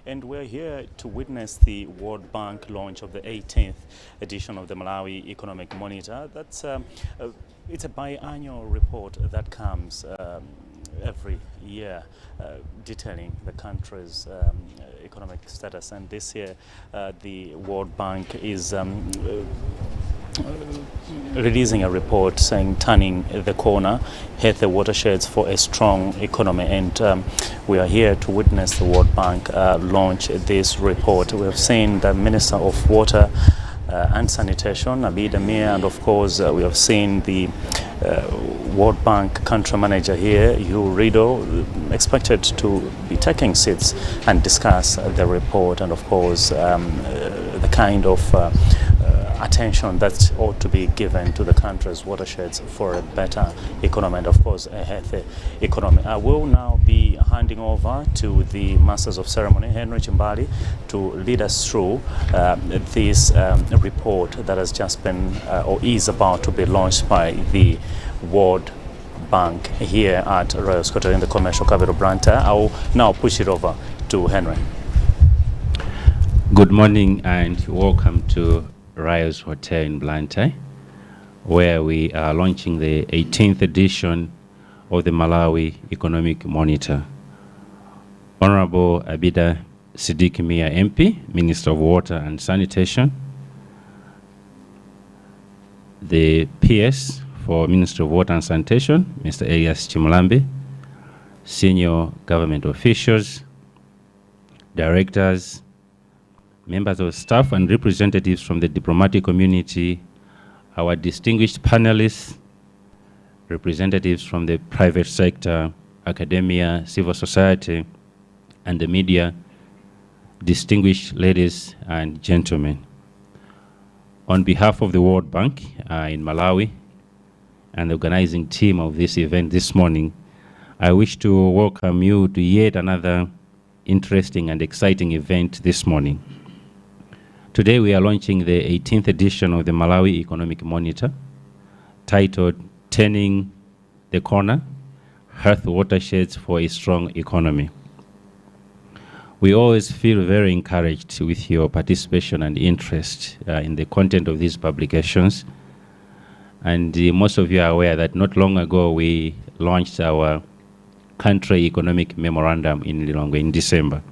and we're here to witness the World Bank launch of the 18th edition of the Malawi Economic Monitor. It's a biannual report that comes every year detailing the country's economic status, and this year the World Bank is releasing a report saying turning the corner, hit the watersheds for a strong economy, and we are here to witness the World Bank launch this report. We have seen the Minister of Water and Sanitation, Abida Mia, and of course we have seen the World Bank country manager here, Hugh Riddle, expected to be taking seats and discuss the report and of course the kind of attention that ought to be given to the country's watersheds for a better economy and of course a healthy economy. I will now be handing over to the Masters of Ceremony, Henry Chimbali, to lead us through this report that has just been or is about to be launched by the World Bank here at Royal Scotter in the commercial capital Blantyre. I will now push it over to Henry. Good morning and welcome to Rios Hotel in Blantyre, where we are launching the 18th edition of the Malawi Economic Monitor. Honorable Abida Mia MP, Minister of Water and Sanitation, the PS for Minister of Water and Sanitation, Mr. Elias Chimulambi, senior government officials, directors, members of staff and representatives from the diplomatic community, our distinguished panelists, representatives from the private sector, academia, civil society, and the media, distinguished ladies and gentlemen. On behalf of the World Bank in Malawi and the organizing team of this event this morning, I wish to welcome you to yet another interesting and exciting event this morning. Today we are launching the 18th edition of the Malawi Economic Monitor, titled Turning the Corner, Health Watersheds for a Strong Economy. We always feel very encouraged with your participation and interest in the content of these publications. And most of you are aware that not long ago we launched our country economic memorandum in Lilongwe in December.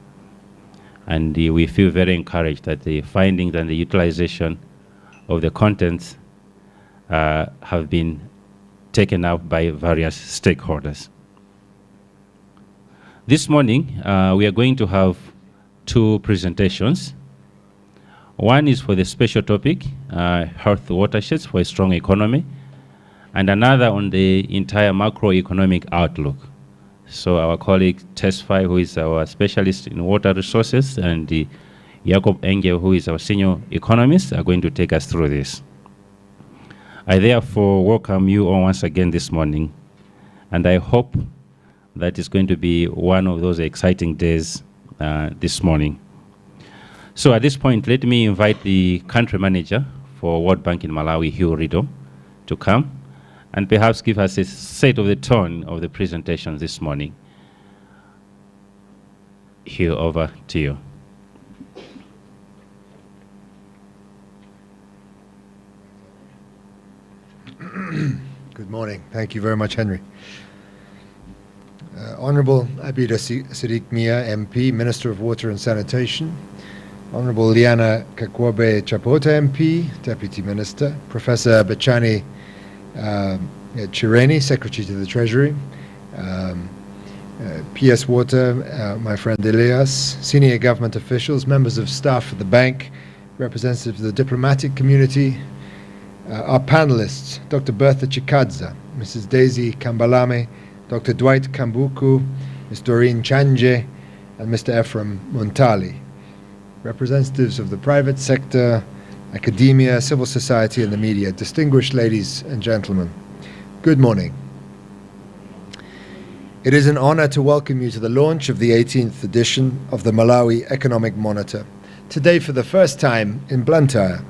And we feel very encouraged that the findings and the utilization of the contents have been taken up by various stakeholders. This morning, we are going to have two presentations. One is for the special topic, health watersheds for a strong economy, and another on the entire macroeconomic outlook. So our colleague Tesfai, who is our specialist in water resources, and Jacob Engel, who is our senior economist, are going to take us through this. I therefore welcome you all once again this morning, and I hope that it's going to be one of those exciting days this morning. So at this point, let me invite the country manager for World Bank in Malawi, Hugh Riddle, to come and perhaps give us a set of the tone of the presentation this morning. Hugh, over to you. Good morning. Thank you very much, Henry. Honorable Abida Mia MP, Minister of Water and Sanitation, Honorable Liana Kakwabe Chapota MP, Deputy Minister, Professor Bachani Chireni, Secretary to the Treasury, PS Water, my friend Elias, senior government officials, members of staff of the bank, representatives of the diplomatic community, our panelists, Dr. Bertha Chikadza, Mrs. Daisy Kambalame, Dr. Dwight Kambuku, Ms. Doreen Chanje, and Mr. Ephraim Muntali, representatives of the private sector, academia, civil society, and the media, distinguished ladies and gentlemen, good morning. It is an honor to welcome you to the launch of the 18th edition of the Malawi Economic Monitor, today for the first time in Blantyre.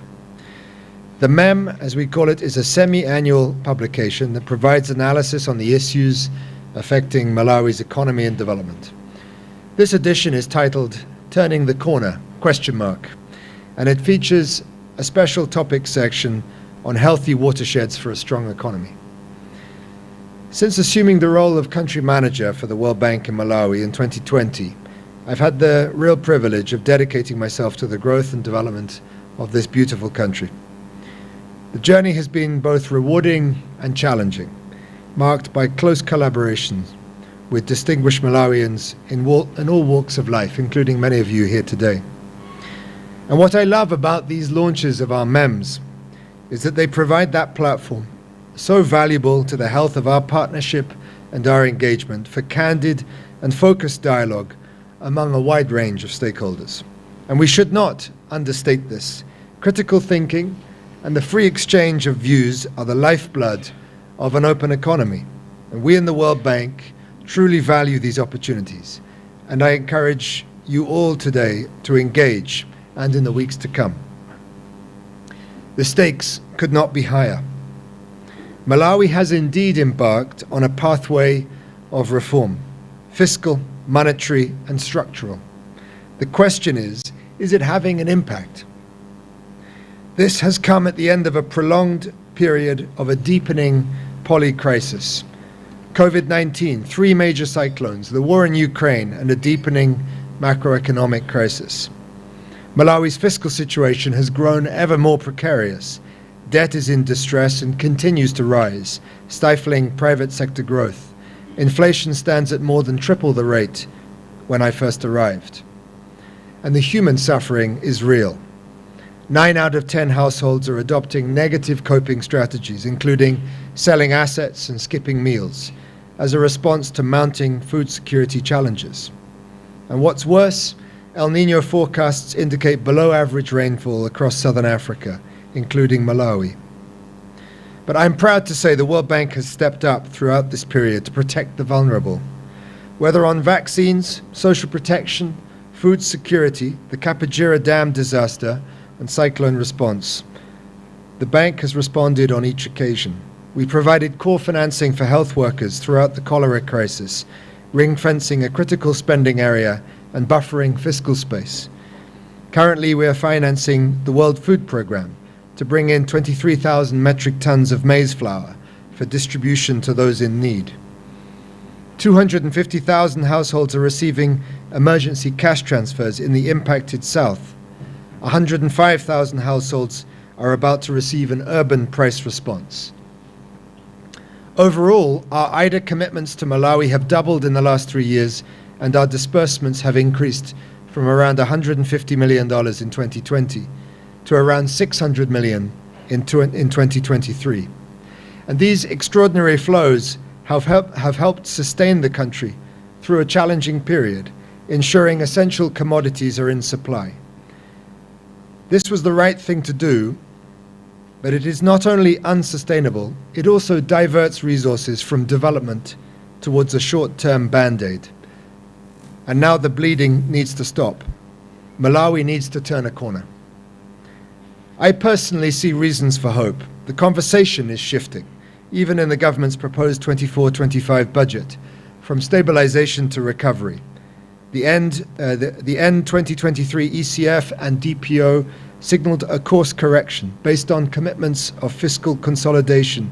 The MEM, as we call it, is a semi-annual publication that provides analysis on the issues affecting Malawi's economy and development. This edition is titled Turning the Corner, ? And it features a special topic section on healthy watersheds for a strong economy. Since assuming the role of country manager for the World Bank in Malawi in 2020, I've had the real privilege of dedicating myself to the growth and development of this beautiful country. The journey has been both rewarding and challenging, marked by close collaboration with distinguished Malawians in all walks of life, including many of you here today. And what I love about these launches of our MEMS is that they provide that platform so valuable to the health of our partnership and our engagement for candid and focused dialogue among a wide range of stakeholders. And we should not understate this. Critical thinking and the free exchange of views are the lifeblood of an open economy. And we in the World Bank truly value these opportunities. And I encourage you all today to engage and in the weeks to come. The stakes could not be higher. Malawi has indeed embarked on a pathway of reform, fiscal, monetary, and structural. The question is it having an impact? This has come at the end of a prolonged period of a deepening polycrisis. COVID-19, 3 major cyclones, the war in Ukraine, and a deepening macroeconomic crisis. Malawi's fiscal situation has grown ever more precarious. Debt is in distress and continues to rise, stifling private sector growth. Inflation stands at more than triple the rate when I first arrived. And the human suffering is real. 9 out of 10 households are adopting negative coping strategies, including selling assets and skipping meals, as a response to mounting food security challenges. And what's worse, El Niño forecasts indicate below average rainfall across southern Africa, including Malawi. But I'm proud to say the World Bank has stepped up throughout this period to protect the vulnerable. Whether on vaccines, social protection, food security, the Kapajira Dam disaster, and cyclone response, the bank has responded on each occasion. We provided core financing for health workers throughout the cholera crisis, ring-fencing a critical spending area and buffering fiscal space. Currently, we are financing the World Food Programme to bring in 23,000 metric tons of maize flour for distribution to those in need. 250,000 households are receiving emergency cash transfers in the impacted south. 105,000 households are about to receive an urban price response. Overall, our IDA commitments to Malawi have doubled in the last 3 years, and our disbursements have increased from around $150 million in 2020 to around $600 million in 2023. And these extraordinary flows have helped sustain the country through a challenging period, ensuring essential commodities are in supply. This was the right thing to do, but it is not only unsustainable, it also diverts resources from development towards a short-term band-aid. And now the bleeding needs to stop. Malawi needs to turn a corner. I personally see reasons for hope. The conversation is shifting, even in the government's proposed 24-25 budget, from stabilization to recovery. The end 2023 ECF and DPO signaled a course correction based on commitments of fiscal consolidation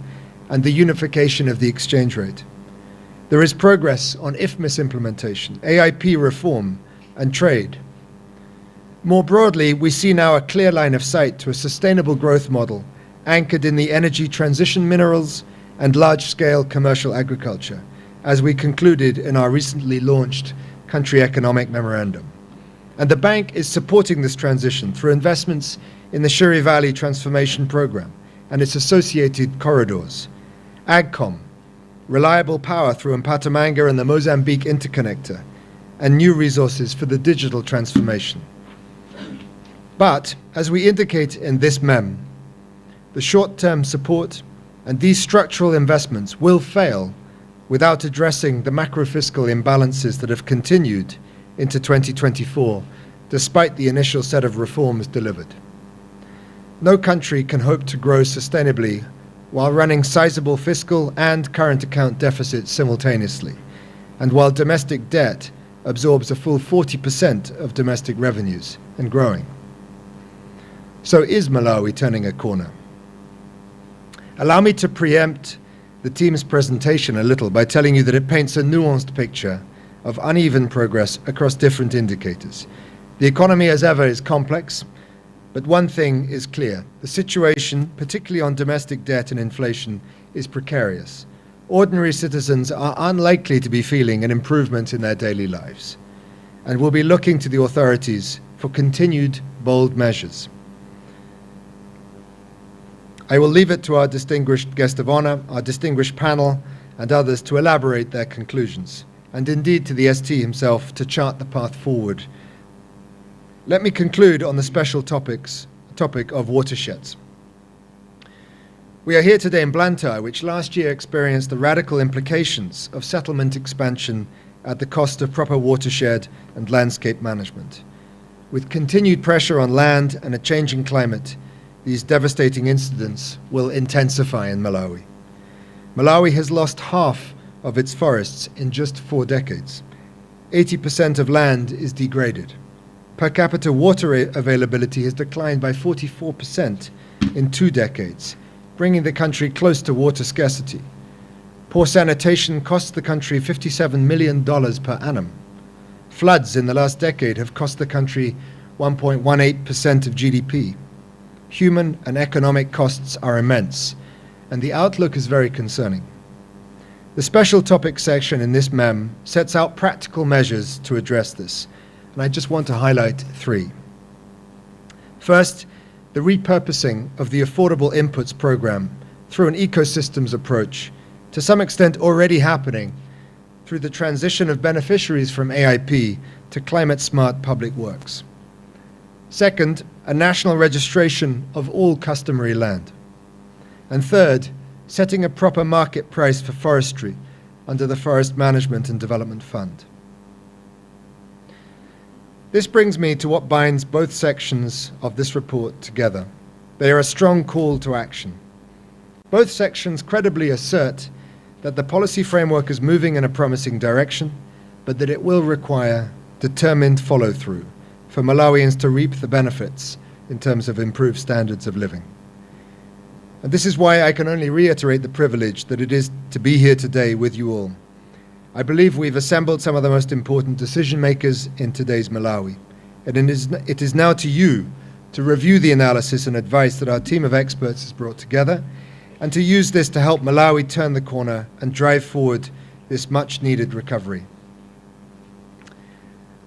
and the unification of the exchange rate. There is progress on IFMIS implementation, AIP reform, and trade. More broadly, we see now a clear line of sight to a sustainable growth model anchored in the energy transition minerals and large-scale commercial agriculture, as we concluded in our recently launched Country Economic Memorandum. And the bank is supporting this transition through investments in the Shiri Valley Transformation Program and its associated corridors, AgCom, reliable power through Mpatamanga and the Mozambique Interconnector, and new resources for the digital transformation. But, as we indicate in this MEM, the short-term support and these structural investments will fail without addressing the macro-fiscal imbalances that have continued into 2024, despite the initial set of reforms delivered. No country can hope to grow sustainably while running sizable fiscal and current account deficits simultaneously, and while domestic debt absorbs a full 40% of domestic revenues and growing. So is Malawi turning a corner? Allow me to preempt the team's presentation a little by telling you that it paints a nuanced picture of uneven progress across different indicators. The economy, as ever, is complex, but one thing is clear. The situation, particularly on domestic debt and inflation, is precarious. Ordinary citizens are unlikely to be feeling an improvement in their daily lives, and will be looking to the authorities for continued bold measures. I will leave it to our distinguished guest of honor, our distinguished panel, and others to elaborate their conclusions, and indeed to the ST himself to chart the path forward. Let me conclude on the special topic of watersheds. We are here today in Blantyre, which last year experienced the radical implications of settlement expansion at the cost of proper watershed and landscape management. With continued pressure on land and a changing climate, these devastating incidents will intensify in Malawi. Malawi has lost half of its forests in just 4 decades. 80% of land is degraded. Per capita water availability has declined by 44% in 2 decades, bringing the country close to water scarcity. Poor sanitation costs the country $57 million per annum. Floods in the last decade have cost the country 1.18% of GDP. Human and economic costs are immense, and the outlook is very concerning. The special topics section in this mem sets out practical measures to address this, and I just want to highlight 3. First, the repurposing of the Affordable Inputs Program through an ecosystems approach, to some extent already happening through the transition of beneficiaries from AIP to climate-smart public works. Second, a national registration of all customary land. And third, setting a proper market price for forestry under the Forest Management and Development Fund. This brings me to what binds both sections of this report together. They are a strong call to action. Both sections credibly assert that the policy framework is moving in a promising direction, but that it will require determined follow-through for Malawians to reap the benefits in terms of improved standards of living. And this is why I can only reiterate the privilege that it is to be here today with you all. I believe we've assembled some of the most important decision makers in today's Malawi, and it is now to you to review the analysis and advice that our team of experts has brought together, and to use this to help Malawi turn the corner and drive forward this much-needed recovery.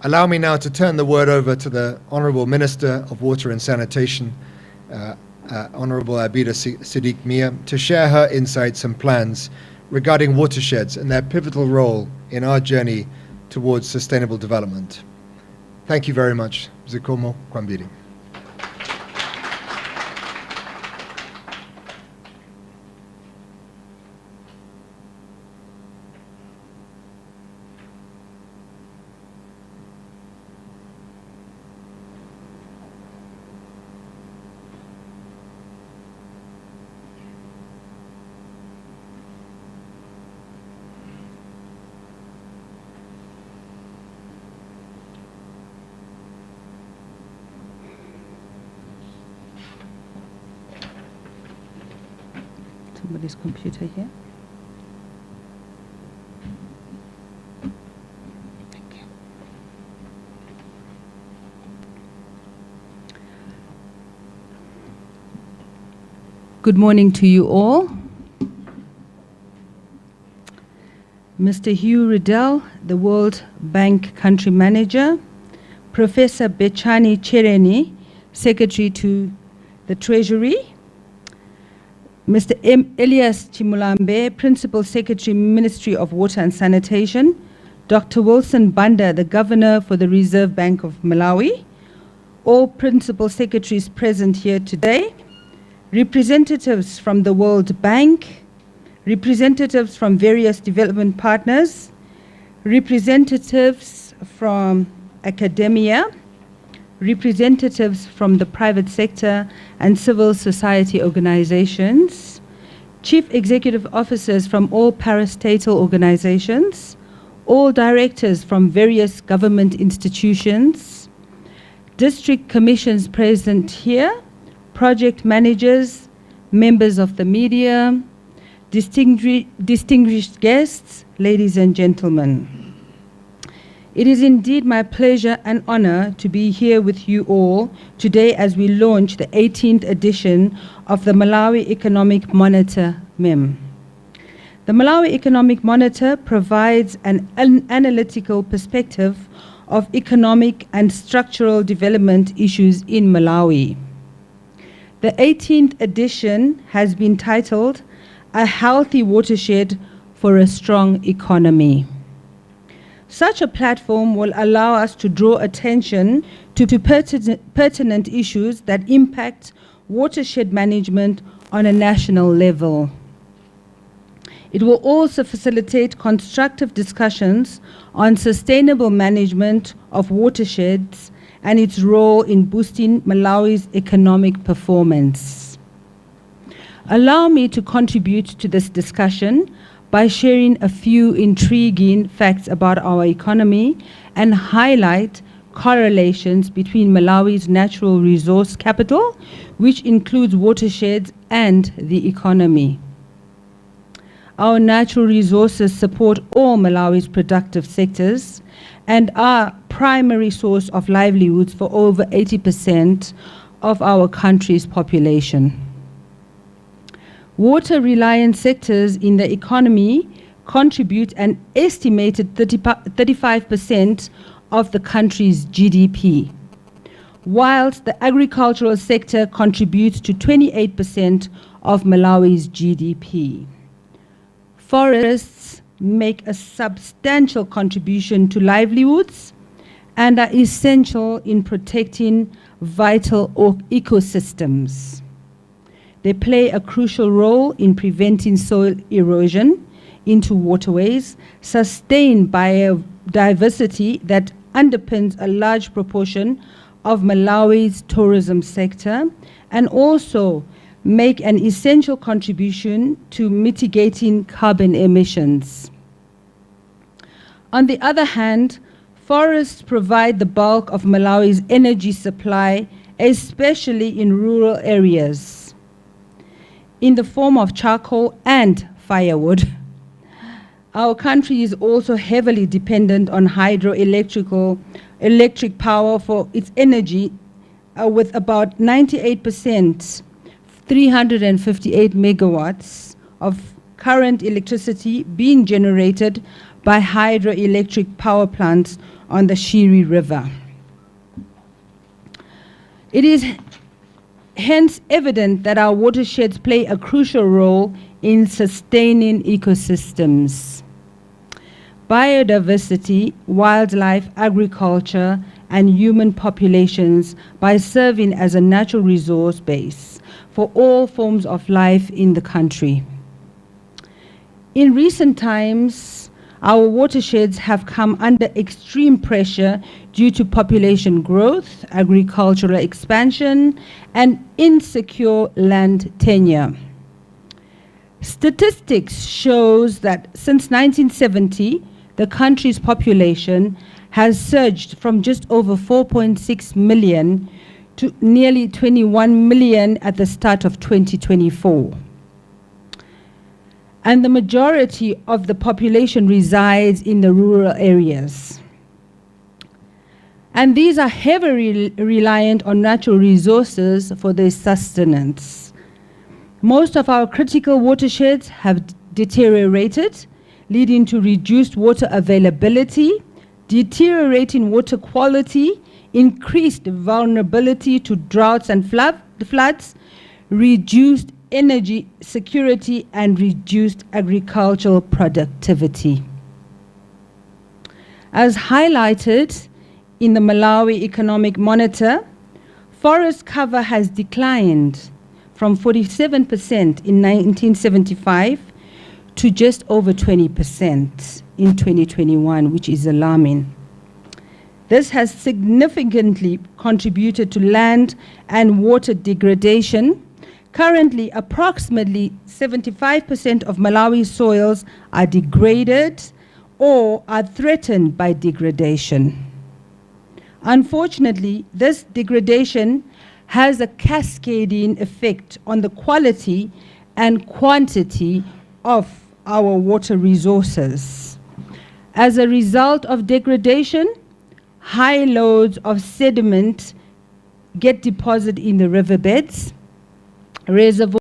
Allow me now to turn the word over to the Honourable Minister of Water and Sanitation, Honourable Abida Siddiq Mia, to share her insights and plans regarding watersheds and their pivotal role in our journey towards sustainable development. Thank you very much. Zikomo Kwambiri. Somebody's computer here. Thank you. Good morning to you all. Mr. Hugh Riddell, the World Bank Country Manager, Professor Bechani Chereni, Secretary to the Treasury, Mr. Elias Chimulambe, Principal Secretary, Ministry of Water and Sanitation, Dr. Wilson Banda, the Governor for the Reserve Bank of Malawi, all Principal Secretaries present here today, representatives from the World Bank, representatives from various development partners, representatives from academia, representatives from the private sector and civil society organizations, chief executive officers from all parastatal organizations, all directors from various government institutions, district commissions present here, project managers, members of the media, distinguished guests, ladies and gentlemen. It is indeed my pleasure and honor to be here with you all today as we launch the 18th edition of the Malawi Economic Monitor MEM. The Malawi Economic Monitor provides an analytical perspective of economic and structural development issues in Malawi. The 18th edition has been titled A Healthy Watershed for a Strong Economy. Such a platform will allow us to draw attention to pertinent issues that impact watershed management on a national level. It will also facilitate constructive discussions on sustainable management of watersheds and its role in boosting Malawi's economic performance. Allow me to contribute to this discussion by sharing a few intriguing facts about our economy and highlight correlations between Malawi's natural resource capital, which includes watersheds, and the economy. Our natural resources support all Malawi's productive sectors and are primary source of livelihoods for over 80% of our country's population. Water-reliant sectors in the economy contribute an estimated 35% of the country's GDP, whilst the agricultural sector contributes to 28% of Malawi's GDP. Forests make a substantial contribution to livelihoods and are essential in protecting vital ecosystems. They play a crucial role in preventing soil erosion into waterways, sustain biodiversity that underpins a large proportion of Malawi's tourism sector, and also make an essential contribution to mitigating carbon emissions. On the other hand, forests provide the bulk of Malawi's energy supply, especially in rural areas, in the form of charcoal and firewood. Our country is also heavily dependent on electric power for its energy, with about 98%, 358 megawatts of current electricity being generated by hydroelectric power plants on the Shiri River. It is hence evident that our watersheds play a crucial role in sustaining ecosystems. Biodiversity, wildlife, agriculture, and human populations by serving as a natural resource base for all forms of life in the country. In recent times, our watersheds have come under extreme pressure due to population growth, agricultural expansion, and insecure land tenure. Statistics shows that since 1970, the country's population has surged from just over 4.6 million to nearly 21 million at the start of 2024. And the majority of the population resides in the rural areas. And these are heavily reliant on natural resources for their sustenance. Most of our critical watersheds have deteriorated, leading to reduced water availability, deteriorating water quality, increased vulnerability to droughts and floods, reduced energy security, and reduced agricultural productivity. As highlighted in the Malawi Economic Monitor, forest cover has declined from 47% in 1975 to just over 20% in 2021, which is alarming. This has significantly contributed to land and water degradation. Currently, approximately 75% of Malawi's soils are degraded or are threatened by degradation. Unfortunately, this degradation has a cascading effect on the quality and quantity of our water resources. As a result of degradation, high loads of sediment get deposited in the riverbeds, reservoirs,